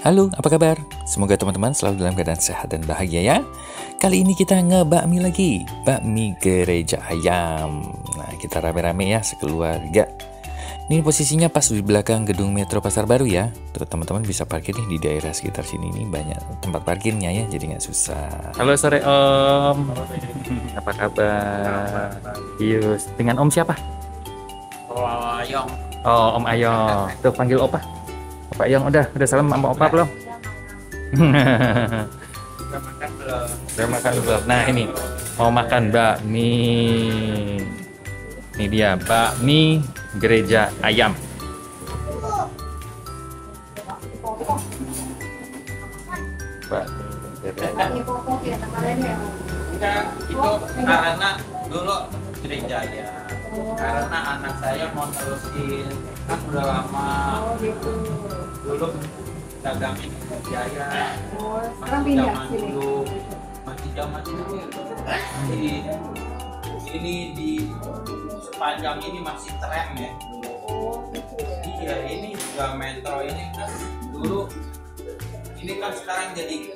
Halo, apa kabar? Semoga teman-teman selalu dalam keadaan sehat dan bahagia ya. Kali ini kita ngebakmi lagi, bakmi gereja ayam. Nah, kita rame-rame ya sekeluarga. Ini posisinya pas di belakang gedung Metro Pasar Baru ya. Tuh teman-teman bisa parkir nih di daerah sekitar sini nih, banyak tempat parkirnya ya, jadi nggak susah. Halo sore Om, apa kabar? Yus, dengan Om siapa? Om Ayong. Oh, Om Ayong. Tuh panggil Opa. Pak Yang udah salam sama Opa belum? Udah makan belum? Udah makan belum? Nah ini mau makan bakmi. Ini dia bakmi gereja ayam. Enggak, itu karena dulu gereja ya. Karena anak saya mau terusin, kan udah lama. Dulu dagangin gereja ya. Masih zaman dulu. Ini di sepanjang ini masih tren ya dulu. Iya, ini juga Metro ini kan dulu. Ini kan sekarang jadi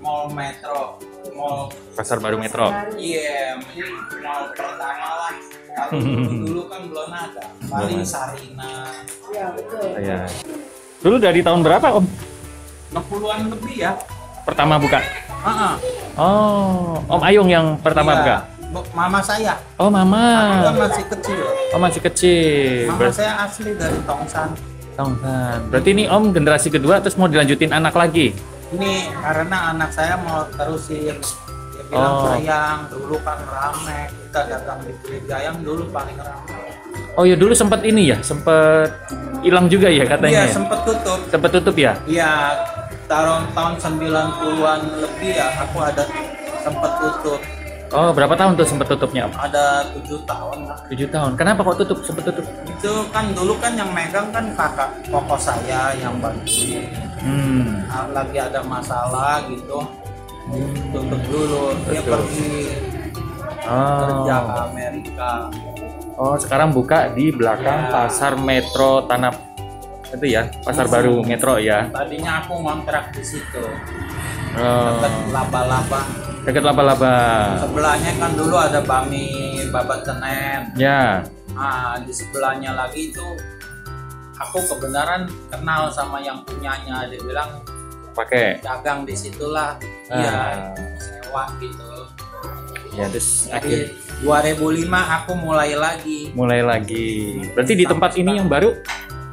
mall Metro, mall Pasar Baru Metro. Iya, ini mall pertama lah. Kalau dulu kan belum ada. Paling Sarina. Iya, betul. Iya. Dulu dari tahun berapa Om? 60-an lebih ya. Pertama buka? Oh, Om Ayung yang pertama Iya, buka? Mama saya. Oh, Mama. Aku kan masih kecil. Oh, masih kecil. Mama saya asli dari Tongsan. Berarti ini Om generasi kedua terus mau dilanjutin anak lagi? Ini karena anak saya mau terusin. Dia bilang sayang, dulu kan rame. Kita dagang di gereja yang dulu paling rame. Oh ya dulu sempat ini ya, sempat hilang juga ya katanya. Iya, Ya? sempet tutup. Sempat tutup ya? Iya, tahun 90-an lebih ya, aku ada sempet tutup. Oh, berapa tahun tuh sempat tutupnya Om? Ada 7 tahun lah. 7 tahun. Kenapa kok tutup? Sempat tutup? Itu kan dulu kan yang megang kan kakak koko saya yang bantuin. Lagi ada masalah gitu, tutup dulu. Dia pergi kerja ke Amerika. Oh, sekarang buka di belakang Pasar Metro Tanah itu ya, Pasar Baru Metro ya. Tadinya aku ngontrak di situ. Dekat Laba-laba. Dekat Laba-Laba. Sebelahnya kan dulu ada Bami Babat Senen. Ya. Nah, di sebelahnya lagi itu aku kebenaran kenal sama yang punyanya. Dia bilang Pakai. dagang di situlah. Iya, sewa gitu. Ya, terus Jadi 2005 aku mulai lagi. Berarti di tempat ini yang baru?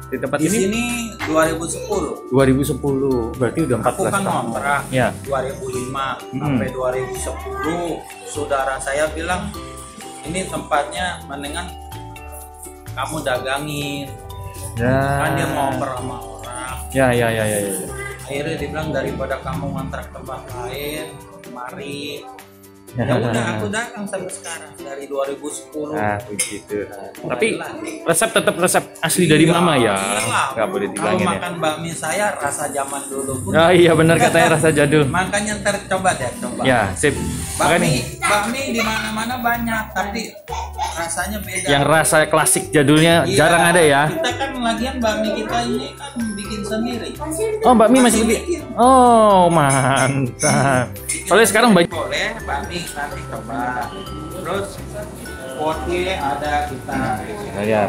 Di tempat Di ini? sini 2010. 2010. Berarti udah 14 Aku kan tahun. ngontrak Ya. 2005 sampai 2010. Saudara saya bilang ini tempatnya mendingan kamu dagangin. Ya. Kan dia mau sama orang. Ya. Akhirnya dia bilang daripada kamu ngontrak tempat lain, mari. Ya udah aku dagang sampai sekarang dari 2010. Nah, begitu. Tapi resep tetap resep asli dari Mama ya. Nggak boleh Kalau dibangin ya. makan bakmi saya rasa zaman dulu pun. Oh iya benar katanya rasa jadul. Makanya ntar coba deh, coba. Ya, sip. Bakmi di mana-mana banyak, tapi rasanya beda. Yang rasa klasik jadulnya Iya, jarang ada ya. Kita kan lagian bakmi kita ini kan bikin sendiri. Oh, bakmi masih bikin. Oh, mantap. Soalnya sekarang banyak. Boleh bakmi nanti coba. Terus kuotie ada kita. Nah, ya,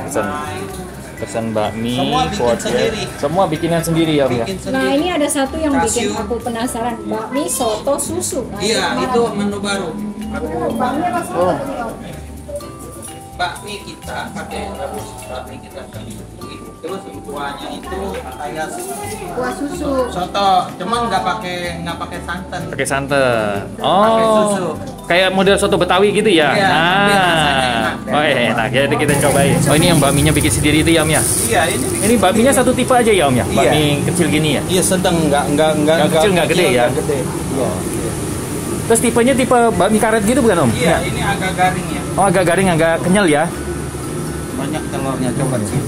pesan bakmi, Semua bikin kuotie. sendiri. Semua bikinan sendiri ya, Om ya. Bikin Nah, sendiri. ini ada satu yang bikin Kalsium. aku penasaran, bakmi soto susu. Nah, Iya, gimana itu tuh? menu baru. Bakmi apa soto Oh. nih, Om? Bakmi kita pakai rebus bakmi kita sendiri. Terus kuahnya itu kayak Kuah susu. soto, cuman nggak pakai santan. Pakai santan. Pakai susu. Kayak model soto Betawi gitu ya. Iya, tapi rasanya enak. Oh enak. Jadi kita cobain. Oh ini yang bakminya bikin sendiri itu ya Om ya. Iya, ini Ini bakminya satu tipe aja ya Om ya. Iya. Bakmi kecil gini ya. iya sedang nggak kecil, nggak gede ya? nggak gede. Iya. Terus tipenya tipe bakmi karet gitu bukan Om? Iya, ini agak garing ya. Oh agak garing, agak kenyal ya. Banyak telurnya, coba sih.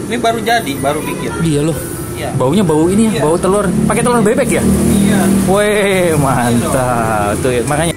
Ini baru jadi, baru bikin. Iya loh. Iya. Baunya bau ini ya, Iya. bau telur. Pakai telur bebek ya? Iya. Weh, mantap. Tuh makanya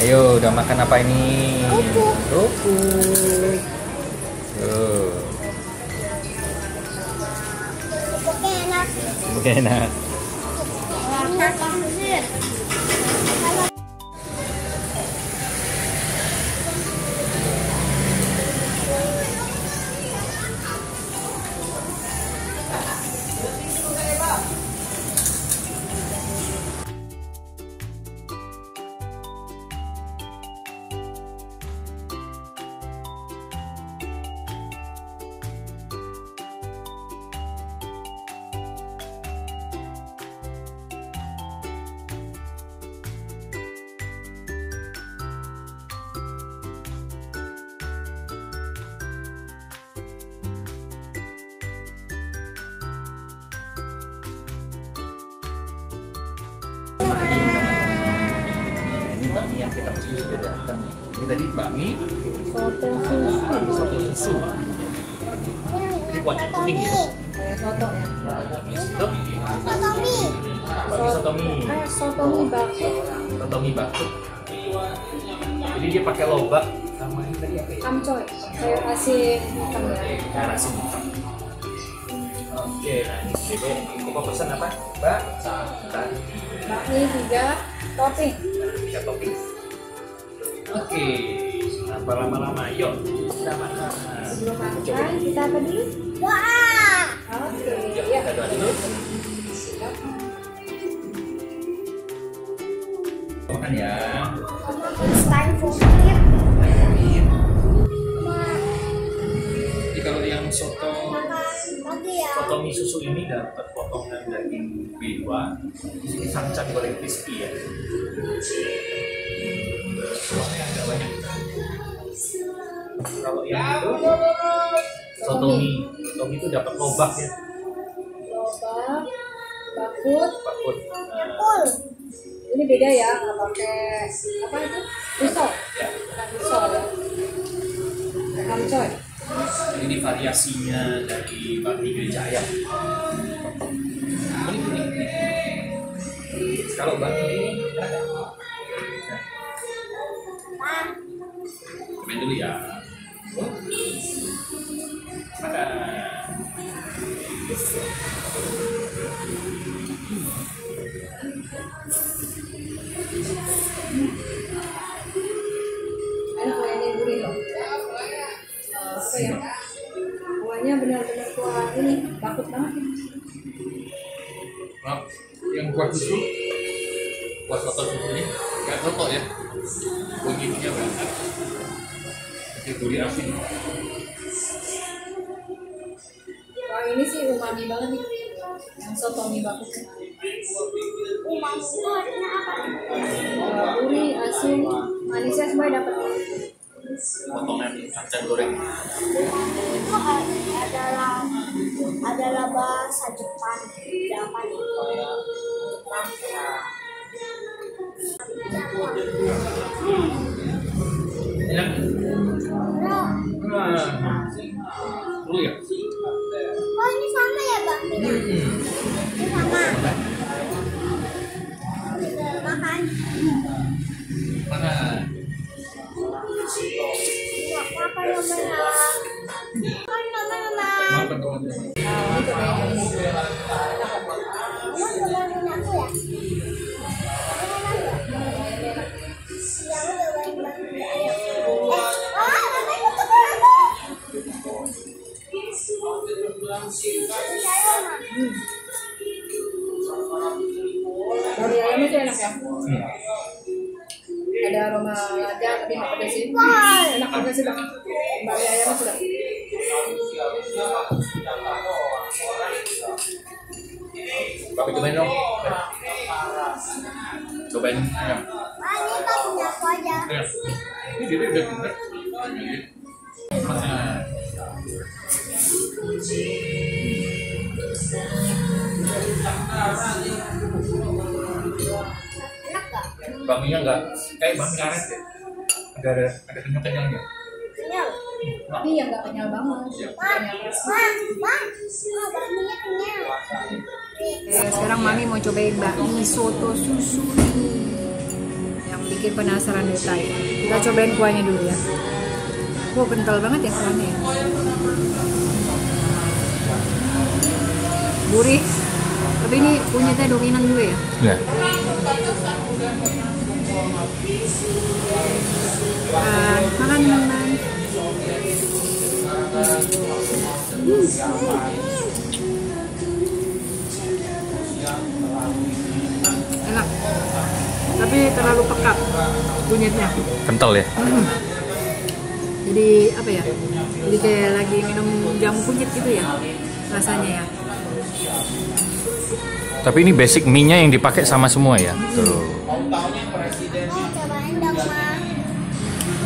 Ayo, udah makan apa ini? Kerupuk. Kerupuk. Tuh. Kerupuknya enak. Oke, enak. Enak banget. Ini bakmi yang kita mesti sudah datang. Ini tadi bakmi Soto susu. soto susu. Ini kuahnya kuning ya. Kayak soto ya. Itu Soto mie. bakmi soto mie. Soto mie bakso. Soto mie bakso. Jadi dia pakai lobak sama ini tadi apa ya? Kamcoy. Sayur asin hitam ya. Cara sih. Oke, nah ini Dede, aku mau pesan apa? Mbak? Tadi Bakmi 3 topping. 3 topping. Oke, tanpa lama-lama, yuk kita makan. Sebelum makan kita apa dulu? Doa. Oke. Yuk Ya. kita doa dulu. Makan ya. It's time for sleep. Jadi kalau yang soto Lagi ya. soto mie susu ini dapat potongan daging B2. Di sini sancan goreng crispy ya. Kuahnya agak banyak. Kalau yang itu soto mie itu dapat lobak ya. Lobak, bakut. Bakut. Ini beda ya, nggak pakai apa itu? Risol. Ya. Bukan risol ya. Kamcoy. Ini variasinya dari bakmi gereja ayam. Ini kuning. Kalau bakmi ini ada. Cobain dulu ya. Makan. Enak kuahnya gurih loh. Apa ya? Kuahnya benar-benar kuah ini bakut banget. Nah, yang kuah susu, kuah soto susu ini kayak soto ya. Bunyinya banget. Masih gurih asin. Wah ini sih umami banget nih. Yang soto mie bakut. Umami itu artinya apa? Gurih, asin, manisnya semua dapat. Potongan kacang goreng. Itu adalah bahasa Jepang. Jepang itu Jepang. Enak. Nah, dulu ya. Oh ini sama ya bang? Ini sama. Makan. Makan. Apa yang menang? Kan teman-teman. Makan teman-teman. Nah, ini cobain yang ini. Kamu cobain aku ya? Yang cobain bakmi ayam. Namanya cobain aku. Dari ayamnya sih enak ya. Ada aroma lada tapi nggak pedas sih. Enak banget sih bang. Dari ayamnya sudah. Bapak cobain dong. Cobain ayam. Ini tak punya aku aja. Ayam. Ini dia udah pintar. Makan. Enak gak? Bakminya enggak kayak bakmi karet ya. Ada kenyal-kenyalnya. Kenyal. Tapi yang nggak kenyal banget. Bang, bakminya kenyal. Sekarang Mami mau cobain bakmi soto susu nih. Yang bikin penasaran deh tadi. Kita cobain kuahnya dulu ya. Wah, kental banget ya kuahnya ya. Gurih. Tapi ini kunyitnya dominan juga ya. Ya. Makan teman. Enak. Tapi terlalu pekat kunyitnya. Kental ya. Jadi apa ya? Jadi kayak lagi minum jamu kunyit gitu ya rasanya ya. Tapi ini basic mie-nya yang dipakai sama semua ya. Tuh. Cobain dong, Ma.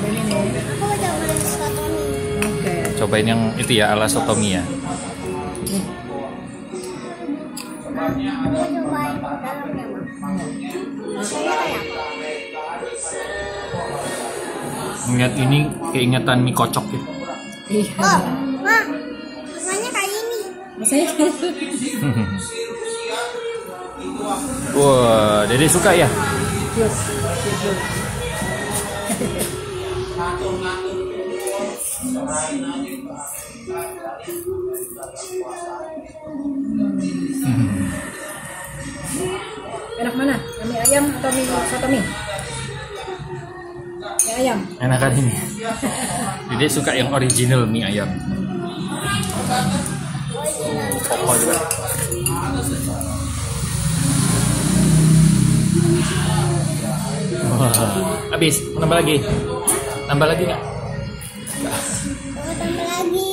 Dan ini. Aku mau cobain soto mie. Oke. Cobain yang itu ya ala soto mie ya. Nih. Aku mau cobain dalamnya, Ma. Rasanya kayak Ingat ini keingetan mie kocok ya. Iya. oh, Ma. Rasanya kayak ini. Rasanya Wah, Dede suka ya? Yes. Enak mana? Mie ayam atau mie soto mie? Mie ayam. Enakan ini. Dede suka yang original mie ayam. Pokok juga. Wah, habis. Mau nambah lagi? Nambah lagi nggak? Mau tambah lagi.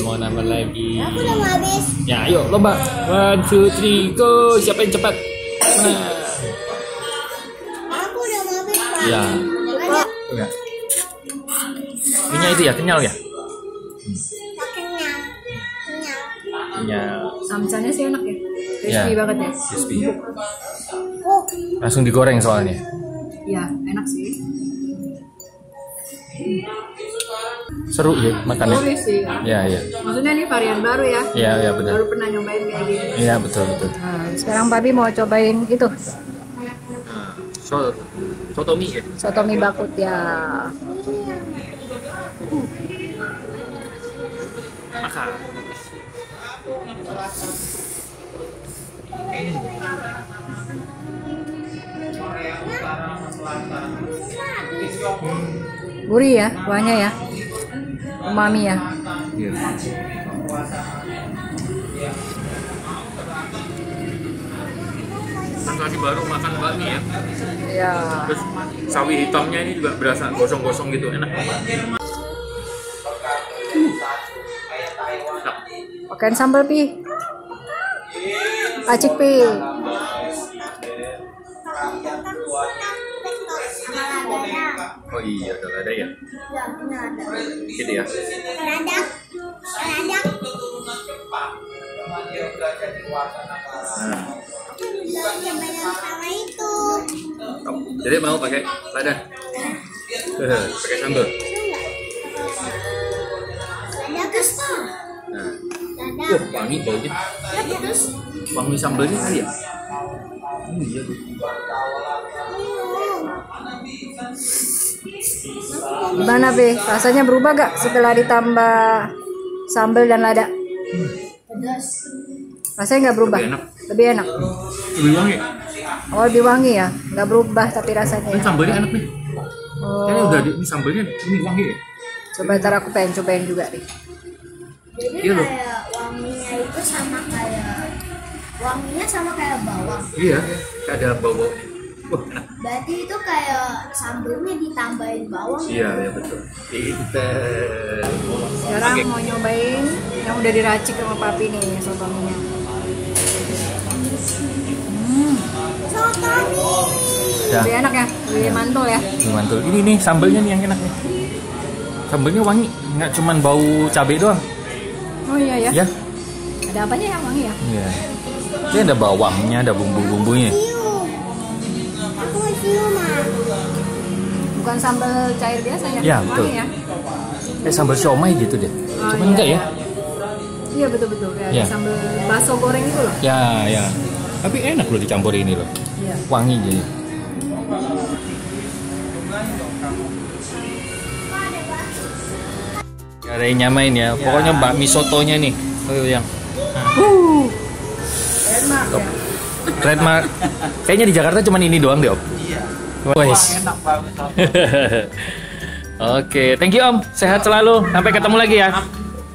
Mau nambah lagi. Aku udah mau habis. Ya, ayo lomba. 1, 2, 3, go. Siapa yang cepat? Nah. Aku udah mau habis, Pak. Ya. Ada Enggak. Minyak itu ya, kenyal ya? kenyal. Kenyal. Kenyal. Samcannya sih enak ya. Ya. Crispy banget ya. Crispy. Oh, Langsung digoreng soalnya. Iya, enak sih. Seru ya makannya. Gurih sih. Ya, ya. Maksudnya ini varian baru ya. Ya, ya benar. Baru pernah nyobain kayak gini. Iya, betul, betul. Nah, sekarang Papi mau cobain itu Soto mie ya? soto mie bakut ya. Makan. Gurih ya kuahnya ya. Umami ya. Iya. Tadi baru makan bakmi ya. Ya. Terus sawi hitamnya ini juga berasa gosong-gosong gitu, enak. Pakai sambal pi. Acik pi. Oh iya, ada ya. Gitu ya. Lada. Lada. Nah, Cobain sama itu. jadi mau pakai lada. Pakai sambal. Lada terus. Nah, Lada. wangi baunya. Terus. Wangi sambalnya kali ya? Iya. Gimana Be? Rasanya berubah gak setelah ditambah sambal dan lada? Rasanya nggak berubah? Lebih enak. Lebih enak. Lebih wangi. Oh, lebih wangi ya? Nggak berubah tapi rasanya Ini ya? sambalnya enak nih. Kayaknya Oh, udah ini sambalnya ini wangi ya. coba ntar aku pengen cobain juga deh. Jadi Iya loh. kayak wanginya itu sama kayak wanginya sama kayak bawang. Iya, kayak ada bau-bau. Wah, enak. Berarti itu kayak sambelnya ditambahin bawang. Iya, ya betul. Kita Sekarang mau nyobain yang udah diracik sama Papi nih, soto mie. Soto mie. ya, Lebih enak ya? Lebih mantul ya? ini mantul. Ini nih sambalnya nih yang enak nih. Sambalnya wangi, nggak cuman bau cabai doang. Oh iya ya? Ya. Ada apanya yang wangi ya? Iya. Ini ada bawangnya, ada bumbu-bumbunya. Cium. Aku mau cium, Ma. Bukan sambal cair biasa ya? Ya, betul. Wangi ya? Kayak sambal siomay gitu deh. Oh, Cuman iya, enggak ya? Iya betul-betul. Kayak Ya. sambal bakso goreng itu loh. Ya, ya. Tapi enak loh dicampur ini loh. Iya. Wangi jadi. Ada yang nyamain ya. Pokoknya bakmi sotonya nih. Oh, yang. Trademark. Kayaknya di Jakarta cuma ini doang deh, Om. Iya. Wes. Enak banget soto. Oke, thank you Om. Sehat selalu. Sampai ketemu lagi ya.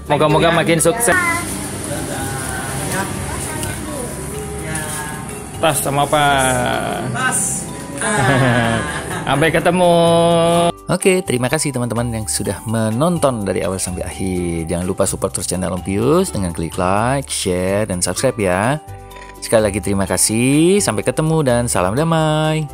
Moga-moga makin sukses. Tas sama apa? Tas. Sampai ketemu. Oke, terima kasih teman-teman yang sudah menonton dari awal sampai akhir. Jangan lupa support terus channel Om Pius dengan klik like, share, dan subscribe ya. Sekali lagi terima kasih. Sampai ketemu dan salam damai.